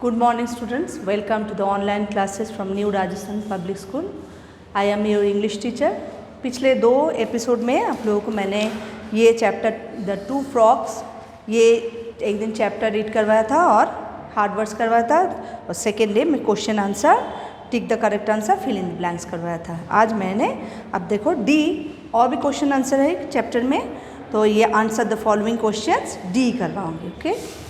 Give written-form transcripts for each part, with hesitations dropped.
Good morning students, welcome to the online classes from New Rajasthan Public School. I am your English teacher. पिछले 2 episode में आप लोगों को मैंने ये चैप्टर द टू फ्रॉक्स ये एक दिन चैप्टर रीड करवाया था और हार्ड वर्ड्स करवाया था और सेकेंड डे में question answer tick the correct answer fill in the blanks करवाया था. आज मैंने अब देखो डी और भी क्वेश्चन आंसर है चैप्टर में, तो ये आंसर द फॉलोइंग क्वेश्चंस डी करवाऊंगी. Okay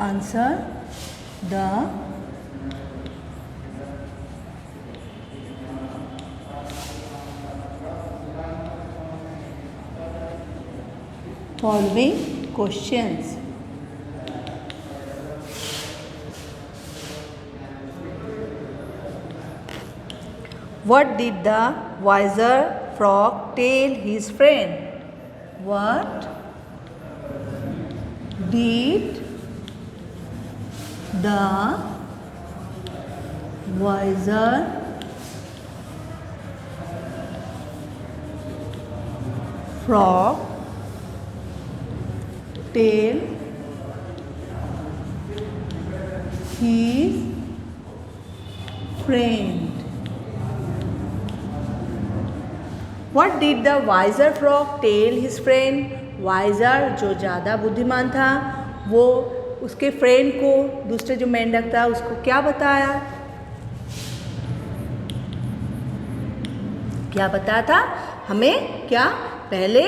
answer the following questions. What did the wiser frog tell his friend? What did the wiser frog tell his friend? What did the wiser frog tell his friend? wiser जो ज़्यादा बुद्धिमान था वो उसके friend को, दूसरे जो मेंढक था उसको क्या बताया? क्या बताया था? हमें क्या पहले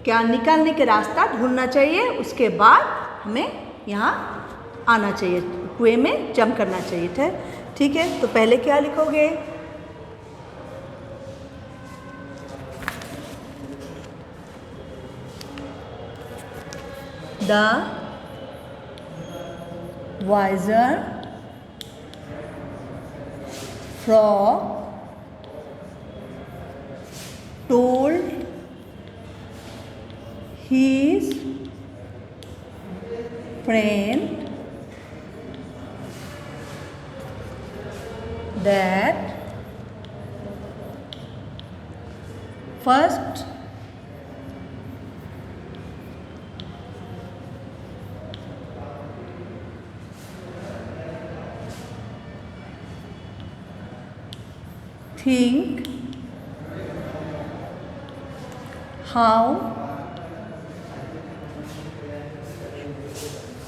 क्या निकालने के रास्ता ढूंढना चाहिए, उसके बाद हमें यहाँ आना चाहिए, कुएं में जंप करना चाहिए था. ठीक है, तो पहले क्या लिखोगे? The wiser frog told his friend that first think how should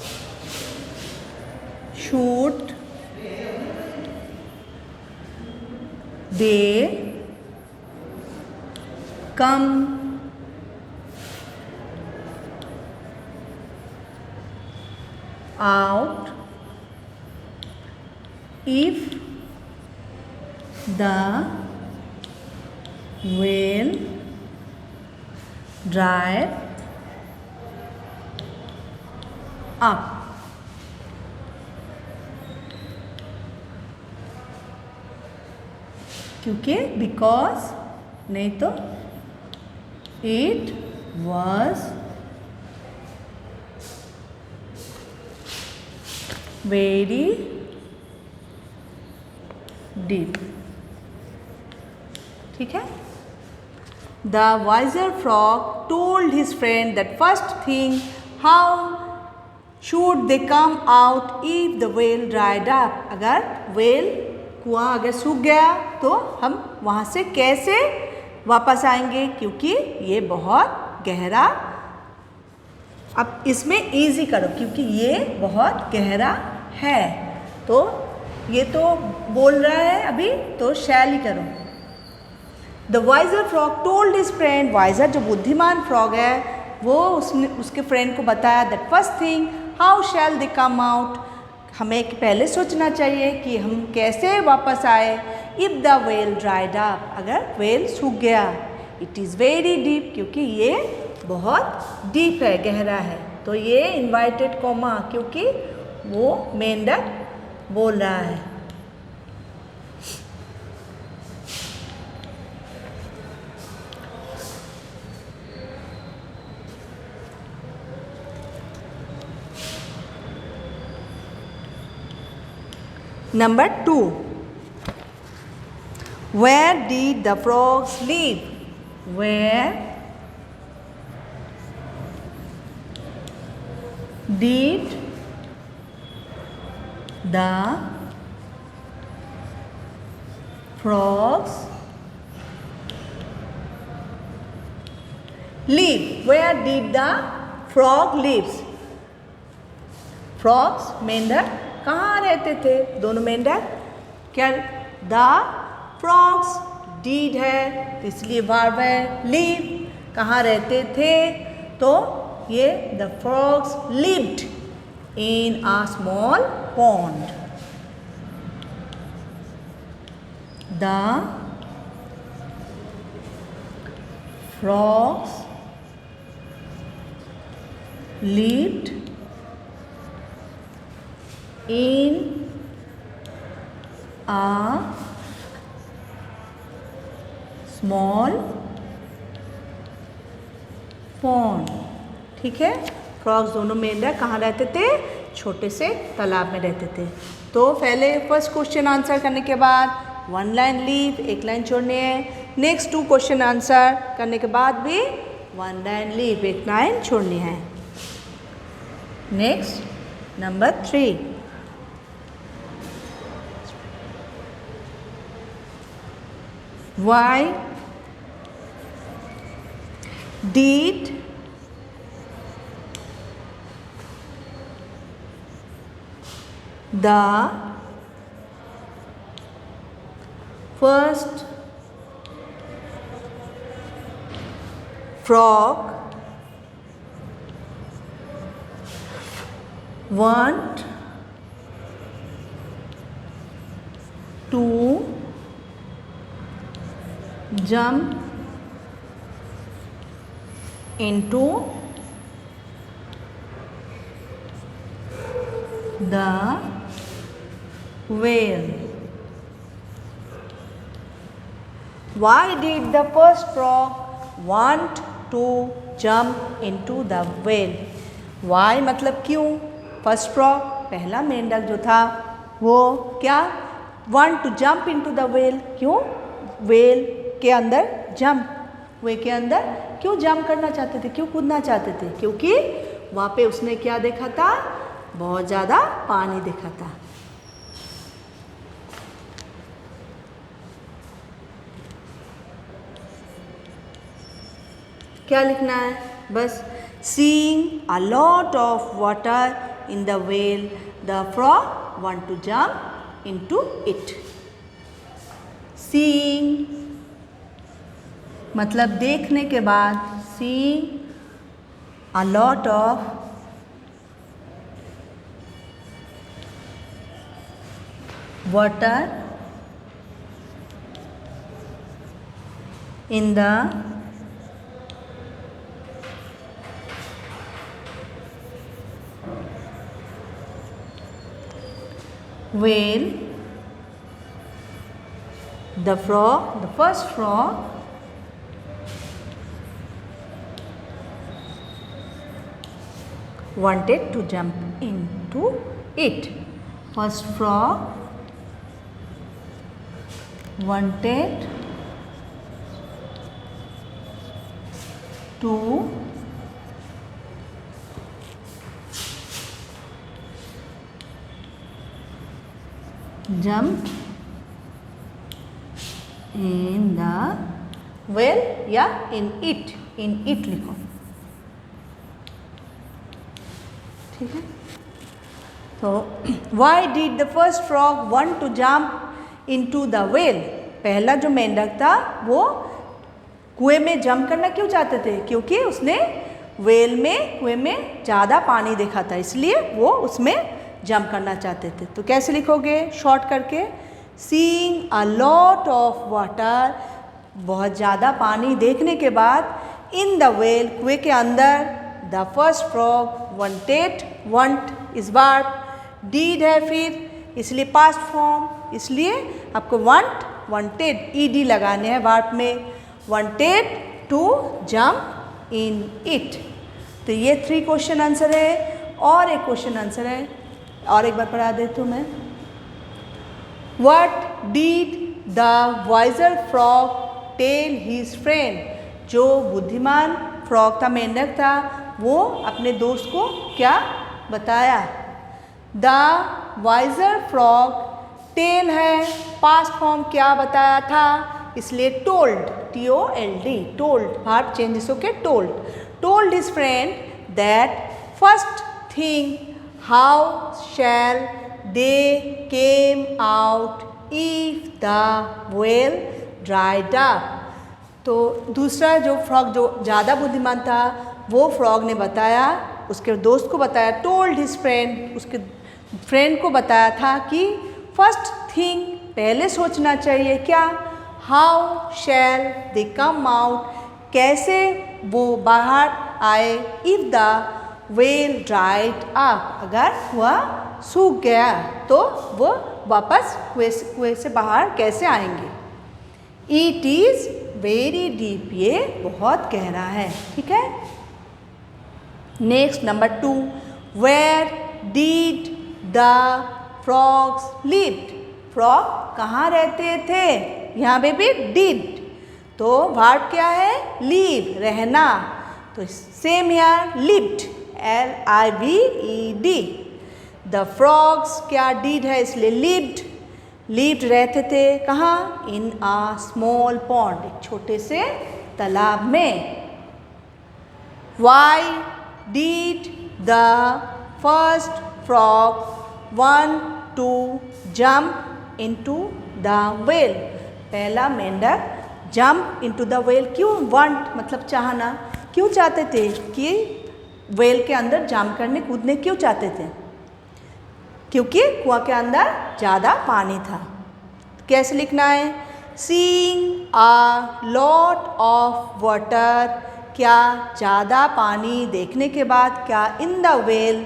they come out if the well dried up? क्योंकि बिकॉज नहीं तो इट वॉज वेरी डीप. ठीक है. The wiser frog told his friend that first thing, how should they come out if the well dried up? अगर well कुआं अगर सूख गया तो हम वहाँ से कैसे वापस आएंगे, क्योंकि ये बहुत गहरा. अब इसमें इजी करो क्योंकि ये बहुत गहरा है, तो ये तो बोल रहा है अभी, तो शैल ही करो. The wiser frog told his friend, wiser जो बुद्धिमान फ्रॉग है वो उसके फ्रेंड को बताया that first thing how shall they come out, हमें पहले सोचना चाहिए कि हम कैसे वापस आए. If the well dried up, अगर वेल सूख गया. इट इज़ वेरी डीप, क्योंकि ये बहुत डीप है, गहरा है. तो ये इन्वाइटेड कॉमा, क्योंकि वो मेंढक बोल रहा है. Number 2. Where did the frogs live? Where did the frogs live? Where did the frog lives? Frogs, मेंढक कहाँ रहते थे? दोनों मेंढक क्या? The frogs did है, इसलिए वर्ब है live, कहाँ रहते थे? तो ये the frogs lived in a small pond. The frogs lived in a small pond. ठीक है, फ्रॉग्स दोनों मेंढक कहाँ रहते थे? छोटे से तालाब में रहते थे. तो पहले फर्स्ट क्वेश्चन आंसर करने के बाद 1 लाइन लीव, 1 लाइन छोड़नी है. नेक्स्ट 2 क्वेश्चन आंसर करने के बाद भी 1 लाइन लीव, 1 लाइन छोड़नी है. Next number 3. Why did the first frog want to jump into the whale? Why did the first frog want to jump into the whale? Why मतलब क्यों? First frog पहला मेंढक जो था वो क्या? want to jump into the whale. क्यों? whale के अंदर जंप, वे के अंदर क्यों जंप करना चाहते थे? क्यों कूदना चाहते थे? क्योंकि वहाँ पे उसने क्या देखा था? बहुत ज़्यादा पानी देखा था. क्या लिखना है? बस seeing a lot of water in the whale, the frog want to jump into it. Seeing मतलब देखने के बाद, seeing a lot of water in the whale, the first frog wanted to jump into it. First frog wanted to jump in the whale या in it लिखो. ठीक है. तो why did the first frog want to jump into the whale? पहला जो मेंढक था वो कुएं में जंप करना क्यों चाहते थे? क्योंकि उसने कुएं में ज़्यादा पानी देखा था, इसलिए वो उसमें जंप करना चाहते थे. तो कैसे लिखोगे शॉर्ट करके? Seeing a lot of water, बहुत ज़्यादा पानी देखने के बाद इन द वेल, कुएं के अंदर, द फर्स्ट फ्रॉग वांट इस बार, डीड है फिर इसलिए पास्ट फॉर्म, इसलिए आपको वांटेड ईडी लगाने हैं वर्ब में. Wanted to jump in it. तो ये 3 क्वेश्चन आंसर है. और एक क्वेश्चन आंसर है, और एक बार पढ़ा देती हूँ मैं. What did the wiser frog tell his friend? जो बुद्धिमान फ्रॉग था, मेंढक था, वो अपने दोस्त को क्या बताया? द वाइजर फ्रॉग, टेल है, पास्ट फॉर्म क्या बताया था, इसलिए told, TOLD, told, verb changes होके told, told his friend that first thing how shall they came out if the well dried up. तो दूसरा जो फ्रॉग जो ज़्यादा बुद्धिमान था, वो फ्रॉग ने बताया, उसके दोस्त को बताया, टोल्ड हिज फ्रेंड, उसके फ्रेंड को बताया था कि फर्स्ट थिंग, पहले सोचना चाहिए क्या, how shall they come out, कैसे वो बाहर आए, if the well dried up, अगर कुआं सूख गया तो वो वापस कुएं से बाहर कैसे आएंगे। इट इज़ वेरी डीप, ये बहुत गहरा है, ठीक है। Next number 2, where did the frogs lived, frog कहाँ रहते थे, यहाँ पे भी डिड, तो वर्ब क्या है, लीव, रहना, तो सेम यहाँ लिव्ड, LIVED, द फ्रॉग्स क्या डिड है, इसलिए लिव्ड, लिव्ड रहते थे कहाँ, इन अ स्मॉल पॉन्ड, एक छोटे से तालाब में। Why did the first frog want to jump into the well, पहला मेंढक जंप इनटू द वेल, क्यों, वांट मतलब चाहना, क्यों चाहते थे कि वेल के अंदर जंप करने, कूदने क्यों चाहते थे, क्योंकि कुआं के अंदर ज़्यादा पानी था। कैसे लिखना है, seeing a lot of water, क्या ज़्यादा पानी देखने के बाद, क्या इन द वेल,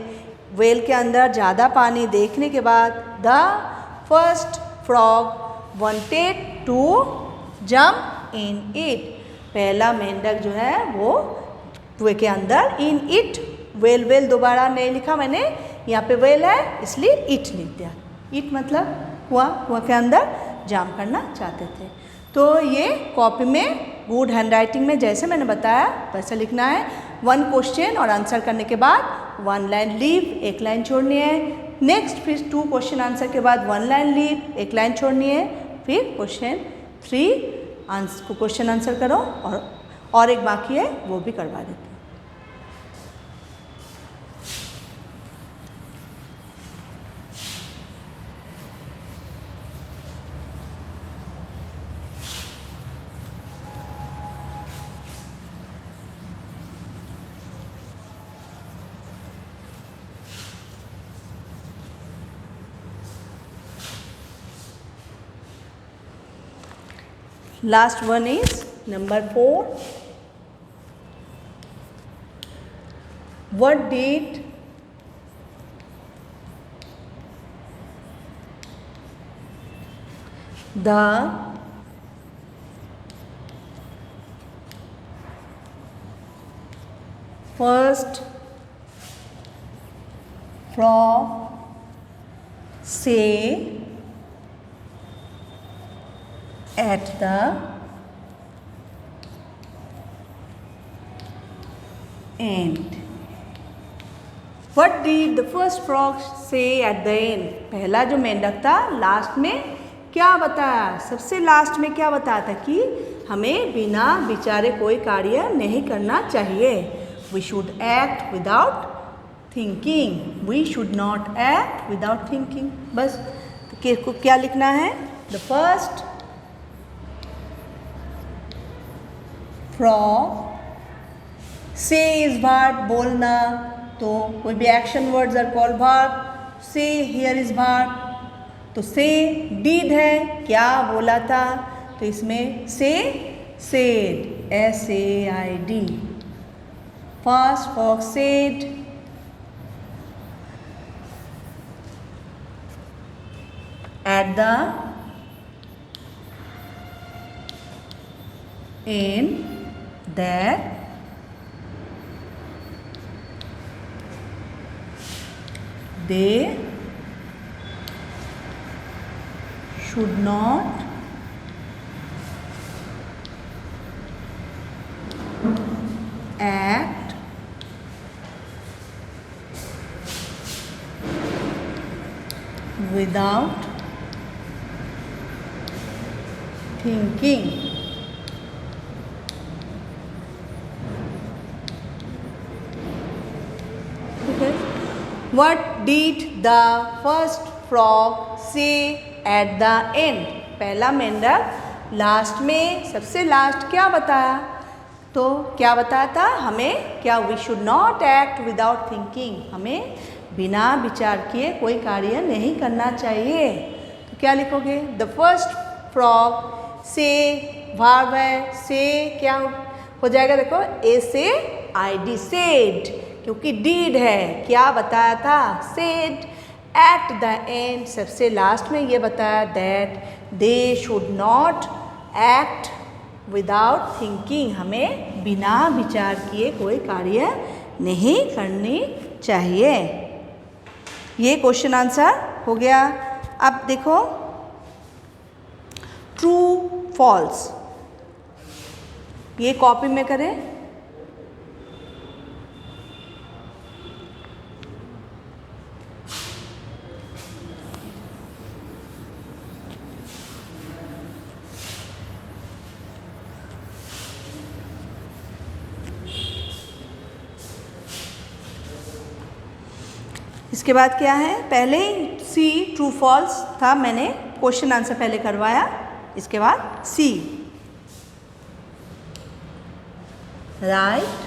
वेल के अंदर ज़्यादा पानी देखने के बाद, the first frog wanted to jump in it, पहला मेंढक जो है वो कुएं के अंदर, इन इट, वेल, वेल दोबारा नहीं लिखा मैंने, यहाँ पे वेल है इसलिए इट लिख दिया, इट मतलब कुआं, कुआं के अंदर जंप करना चाहते थे। तो ये कॉपी में गुड हैंडराइटिंग में जैसे मैंने बताया वैसे लिखना है, 1 क्वेश्चन और आंसर करने के बाद 1 लाइन लीव, 1 लाइन छोड़नी है, नेक्स्ट फिर 2 क्वेश्चन आंसर के बाद 1 लाइन लीव, 1 लाइन छोड़नी है, फिर क्वेश्चन 3 को क्वेश्चन आंसर करो, और एक बाकी है वो भी करवा देते हैं। Last one is number 4. What did the first frog say at the end? What did the first frog say at the end? पहला जो मेंढक था लास्ट में क्या बताया, सबसे लास्ट में क्या बताया था कि हमें बिना विचारे कोई कार्य नहीं करना चाहिए। We should act without thinking. We should not act without thinking. बस तो क्या लिखना है, the first frog, say is verb, बोलना, तो कोई भी action words are called verb, say here is verb, तो say did है, क्या बोला था, तो इसमें say said, SAID, first frog said, at the end that they should not without thinking. Okay. What did the first frog say at the end? पहला मेंढक last में सबसे लास्ट क्या बताया? तो क्या बताया था हमें? क्या we should not act without thinking, हमें बिना विचार किए कोई कार्य नहीं करना चाहिए। तो क्या लिखोगे? द फर्स्ट फ्रॉग से वर्ब है, से क्या हो जाएगा? देखो ए से आई डी, सेड, क्योंकि डीड है। क्या बताया था? सेड। एट द एंड सबसे लास्ट में ये बताया that they should not act without thinking, हमें बिना विचार किए कोई कार्य नहीं करनी चाहिए। ये क्वेश्चन आंसर हो गया। अब देखो ट्रू फॉल्स, ये कॉपी में करें। इसके बाद क्या है? पहले सी ट्रू फॉल्स था, मैंने क्वेश्चन आंसर पहले करवाया। इसके बाद C write,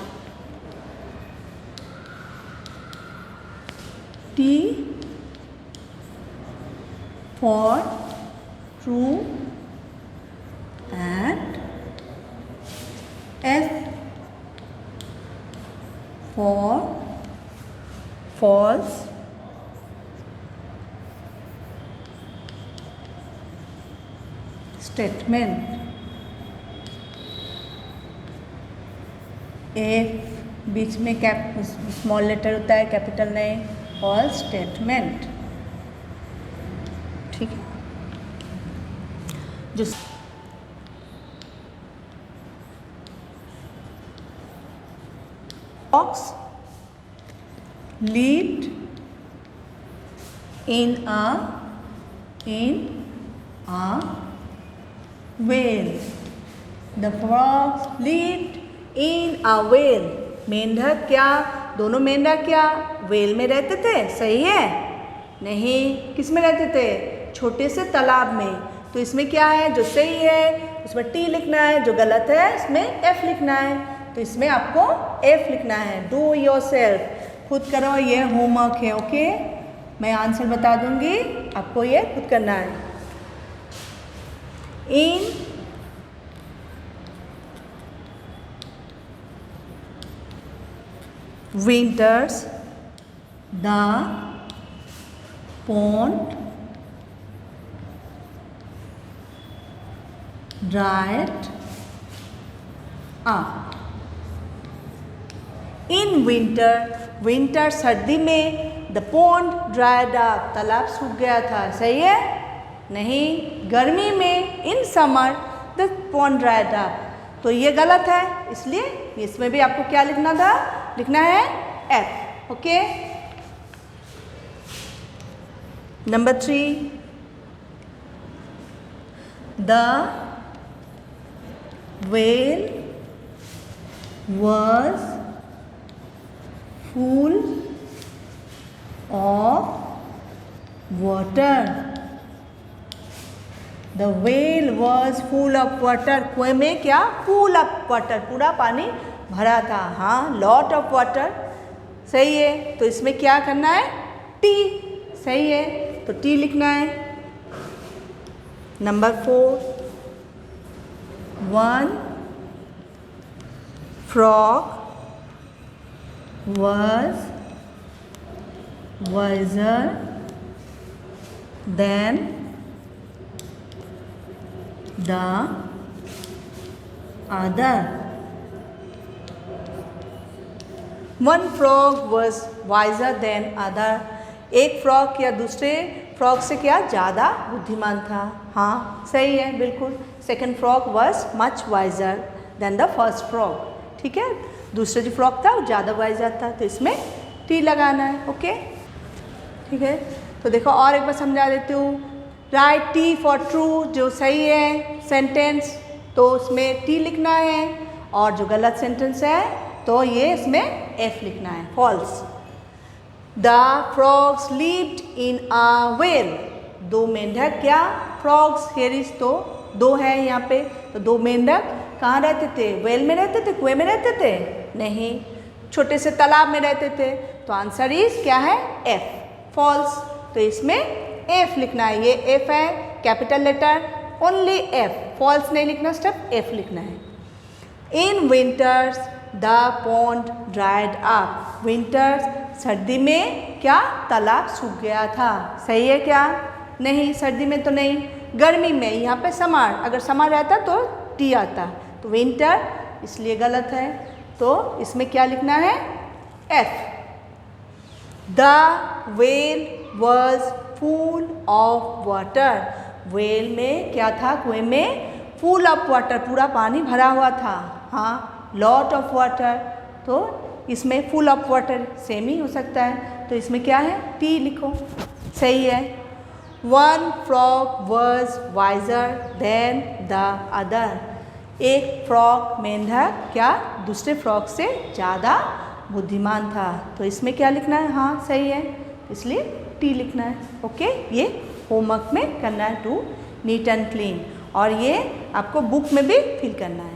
T for true and F for false, statement. F बीच में कैप स्मॉल लेटर होता है, कैपिटल नहीं, और स्टेटमेंट। ठीक है। जो fox lived in a whale. The frogs lived in a whale. मेंढक क्या, दोनों मेंढक क्या वेल में रहते थे? सही है? नहीं, किस में रहते थे? छोटे से तालाब में। तो इसमें क्या है जो सही है उसमें टी लिखना है, जो गलत है इसमें एफ लिखना है। तो इसमें आपको एफ लिखना है। डू योर सेल्फ, खुद करो, ये होमवर्क है। ओके, मैं आंसर बता दूंगी, आपको ये खुद करना है। In winters the pond dried up. In winter सर्दी में द pond dried up, तालाब सूख गया था। सही है? नहीं, गर्मी में in summer the pond dried up, तो ये गलत है। इसलिए इसमें भी आपको क्या लिखना था? लिखना है F. Okay. Number 3, the whale was full of water. The whale was full of water. कुएं में क्या? full of water, पूरा पानी भरा था। हाँ, lot of water सही है। तो इसमें क्या करना है? टी। सही है, तो टी लिखना है। Number 4, one frog was wiser than the other. One frog was wiser than other. एक फ्रॉग या दूसरे फ्रॉग से क्या ज़्यादा बुद्धिमान था? हाँ, सही है, बिल्कुल। Second frog was much visor then the first frog. ठीक है, दूसरा जो फ्रॉग था वो ज़्यादा वाइजर था, तो इसमें टी लगाना है। ओके, ठीक है। तो देखो और एक बार समझा देती हूँ। राइट टी फॉर ट्रू, जो सही है सेंटेंस तो उसमें टी लिखना है, और जो गलत सेंटेंस है तो ये इसमें एफ लिखना है, false. The frogs lived in a well, दो मेंढक क्या, फ्रॉग्स हियर इज, तो दो है यहाँ पे, तो दो मेंढक कहाँ रहते थे, वेल में रहते थे, कुएं में रहते थे, नहीं, छोटे से तालाब में रहते थे। तो आंसर इज क्या है, एफ, फॉल्स। तो इसमें एफ लिखना है, ये एफ है capital letter, only F, false नहीं लिखना, सिर्फ एफ लिखना है। In winters the pond dried up, winters सर्दी में क्या, तालाब सूख गया था, सही है क्या, नहीं सर्दी में तो नहीं, गर्मी में, यहाँ पे समर, अगर समर रहता तो टी आता, तो विंटर इसलिए गलत है। तो इसमें क्या लिखना है, F. The well was full of water, well में क्या था, कुएं में, फुल ऑफ वाटर, पूरा पानी भरा हुआ था, हाँ, लॉट ऑफ वाटर, तो इसमें फुल ऑफ वाटर सेम ही हो सकता है, तो इसमें क्या है, टी लिखो, सही है। One frog was visor then the other, एक फ्रॉग मेंढक क्या, दूसरे फ्रॉग से ज़्यादा बुद्धिमान था, तो इसमें क्या लिखना है, हाँ सही है, इसलिए टी लिखना है। ओके, ये होमवर्क में करना है, टू नीट एंड क्लीन, और ये आपको बुक में भी फिल करना है।